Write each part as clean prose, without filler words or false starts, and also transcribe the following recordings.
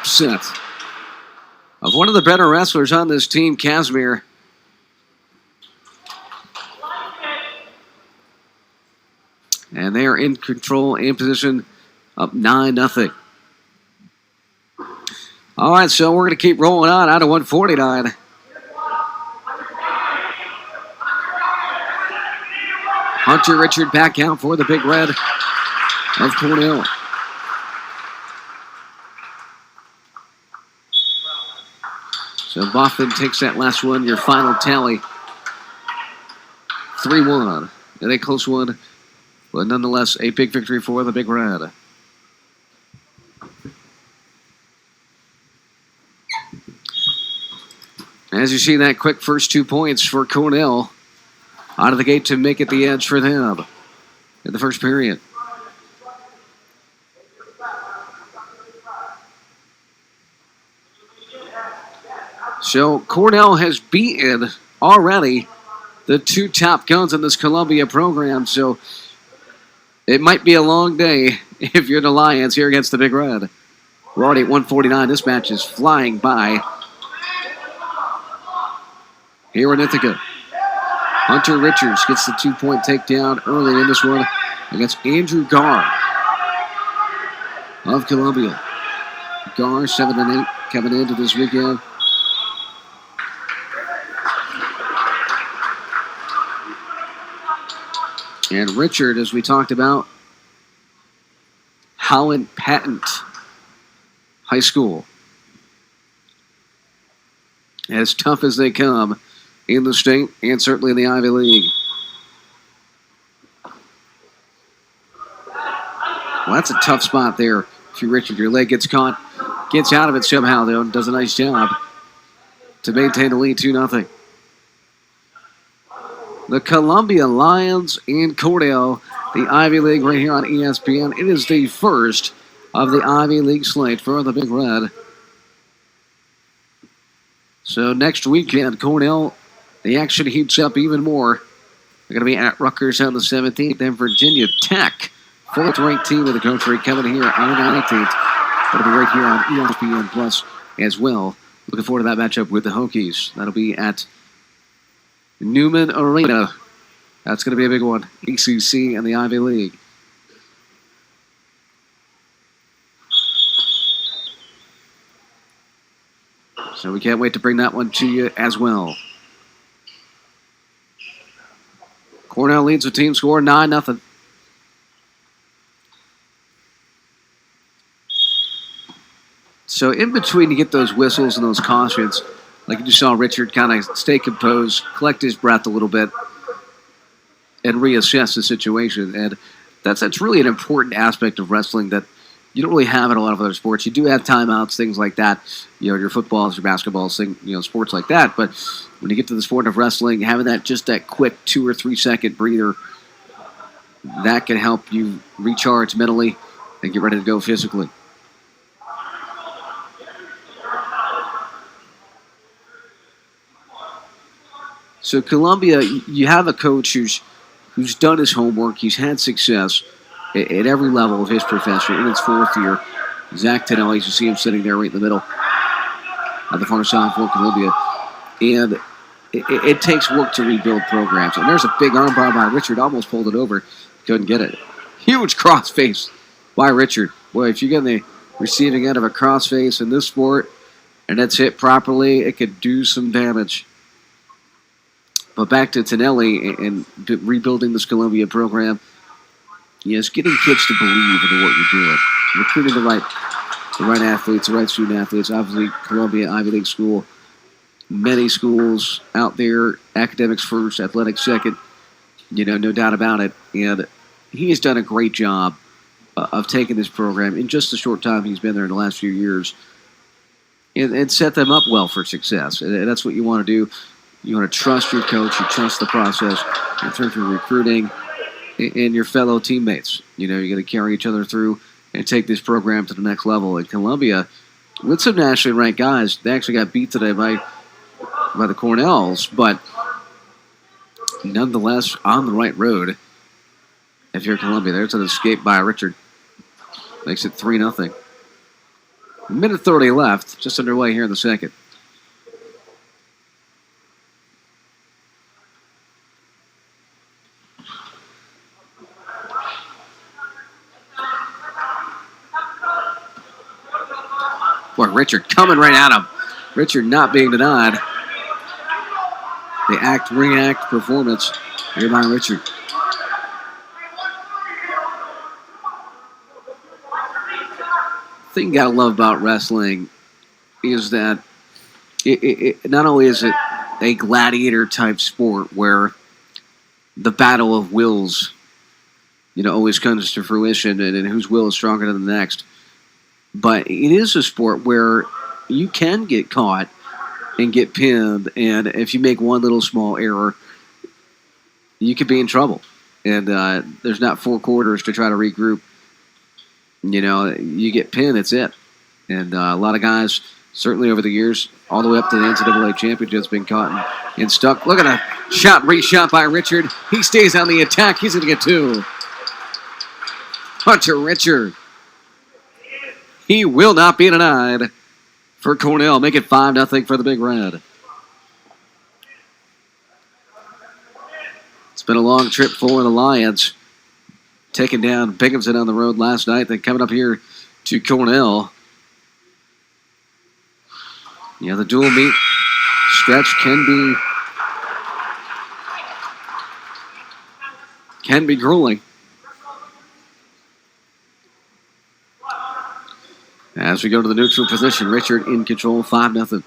upset of one of the better wrestlers on this team, Casimir. And they are in control, in position, up 9-0. All right, so we're going to keep rolling on out of 149. Hunter Richard back out for the Big Red of Cornell. So Bofman takes that last one, your final tally. 3-1. And a close one, but nonetheless a big victory for the Big Red. As you see, that quick first 2 points for Cornell out of the gate to make it the edge for them in the first period. So Cornell has beaten already the 2 top guns in this Columbia program. So it might be a long day if you're the Lions here against the Big Red. We're already at 149. This match is flying by here in Ithaca. Hunter Richards gets the 2-point takedown early in this one against Andrew Garr of Columbia. Garr 7-8 coming into this weekend. And Richard, as we talked about, Howland Patent High School. As tough as they come in the state and certainly in the Ivy League. Well, that's a tough spot there. If you Richard, your leg gets caught, gets out of it somehow, though, and does a nice job to maintain the lead 2-0. The Columbia Lions and Cornell, the Ivy League right here on ESPN. It is the first of the Ivy League slate for the Big Red. So next weekend, Cornell, the action heats up even more. They're going to be at Rutgers on the 17th. Then Virginia Tech, 4th-ranked team in the country, coming here on the 19th. That'll be right here on ESPN Plus as well. Looking forward to that matchup with the Hokies. That'll be at Newman Arena. That's going to be a big one. ACC and the Ivy League. So we can't wait to bring that one to you as well. Cornell leads the team score 9-0. So in between, you get those whistles and those cautions. Like you just saw Richard kind of stay composed, collect his breath a little bit, and reassess the situation. And that's really an important aspect of wrestling that you don't really have in a lot of other sports. You do have timeouts, things like that. You know, your footballs, your basketballs, sports like that. But when you get to the sport of wrestling, having that quick 2 or 3 second breather, that can help you recharge mentally and get ready to go physically. So Columbia, you have a coach who's done his homework. He's had success at every level of his profession in his 4th year. Zach Tennell, you see him sitting there right in the middle of the far side for Columbia. And it takes work to rebuild programs. And there's a big armbar by Richard, almost pulled it over. Couldn't get it. Huge crossface by Richard. Boy, if you get in the receiving end of a crossface in this sport and it's hit properly, it could do some damage. But back to Tonelli and rebuilding this Columbia program. Yes, getting kids to believe in what you're doing. Recruiting the right athletes, the right student athletes. Obviously, Columbia Ivy League school. Many schools out there, academics first, athletics second. No doubt about it. And he has done a great job of taking this program in just the short time he's been there in the last few years and set them up well for success. And that's what you want to do. You want to trust your coach. You trust the process in terms of recruiting and your fellow teammates. You're going to carry each other through and take this program to the next level. In Columbia, with some nationally ranked guys, they actually got beat today by the Cornells, but nonetheless on the right road. If you're Columbia, there's an escape by Richard. Makes it 3-0. Minute 30 left, just underway here in the second. Boy, Richard coming right at him. Richard not being denied. The act-react performance here by Richard. The thing you gotta love about wrestling is that it not only is it a gladiator type sport where the battle of wills, always comes to fruition, and whose will is stronger than the next. But it is a sport where you can get caught and get pinned, and if you make one little small error, you could be in trouble. And there's not 4 quarters to try to regroup. You get pinned, it's it. And a lot of guys, certainly over the years, all the way up to the NCAA championships, been caught and stuck. Look at a reshot by Richard. He stays on the attack. He's going to get 2. Hunter Richard. He will not be denied for Cornell. Make it 5-0 for the Big Red. It's been a long trip for the Lions. Taking down Binghamton on the road last night. Then coming up here to Cornell. The dual meet stretch can be grueling. As we go to the neutral position, Richard in control, 5-0.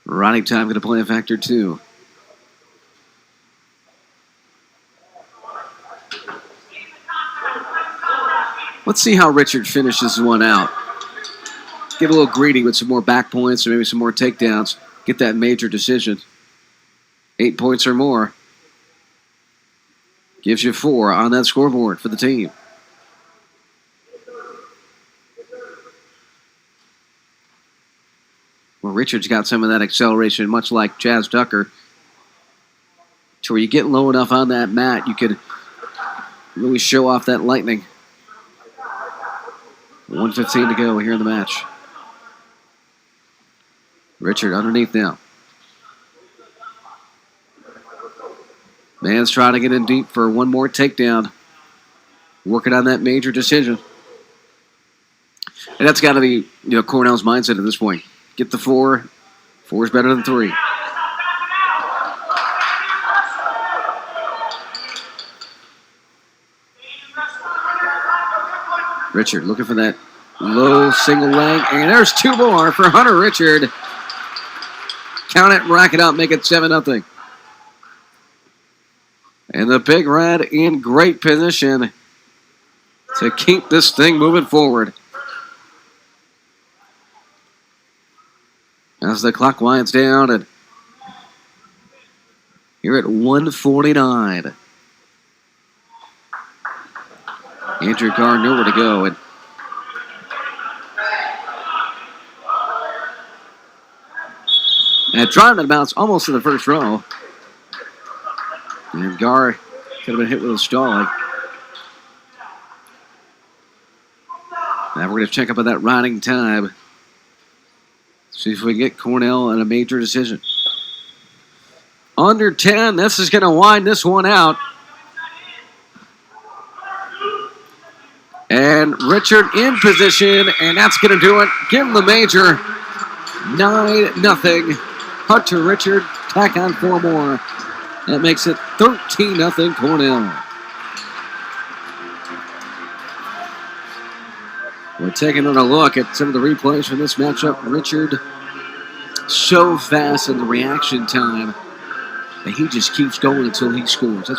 Riding time going to play a factor, too. Let's see how Richard finishes one out. Get a little greedy with some more back points or maybe some more takedowns. Get that major decision. 8 points or more. Gives you 4 on that scoreboard for the team. Well, Richard's got some of that acceleration, much like Chaz Tucker, to where you get low enough on that mat, you could really show off that lightning. 1:15 to go here in the match. Richard underneath now. Man's trying to get in deep for one more takedown. Working on that major decision. And that's got to be Cornell's mindset at this point. Get the 4. 4 is better than 3. Richard looking for that low single leg. And there's 2 more for Hunter Richard. Count it, rack it up, make it 7-0. And the Big Red in great position to keep this thing moving forward. As the clock winds down, and you're at 1:49. Andrew Garr nowhere to go. And trying to bounce almost to the first row. And Garr could have been hit with a stalling. Now we're going to check up on that riding time. See if we can get Cornell in a major decision. Under 10, this is going to wind this one out. And Richard in position, and that's going to do it. Give him the major. 9-0. Hunter Richard, tack on 4 more. That makes it 13-0 Cornell. We're taking another look at some of the replays from this matchup. Richard, so fast in the reaction time that he just keeps going until he scores. That's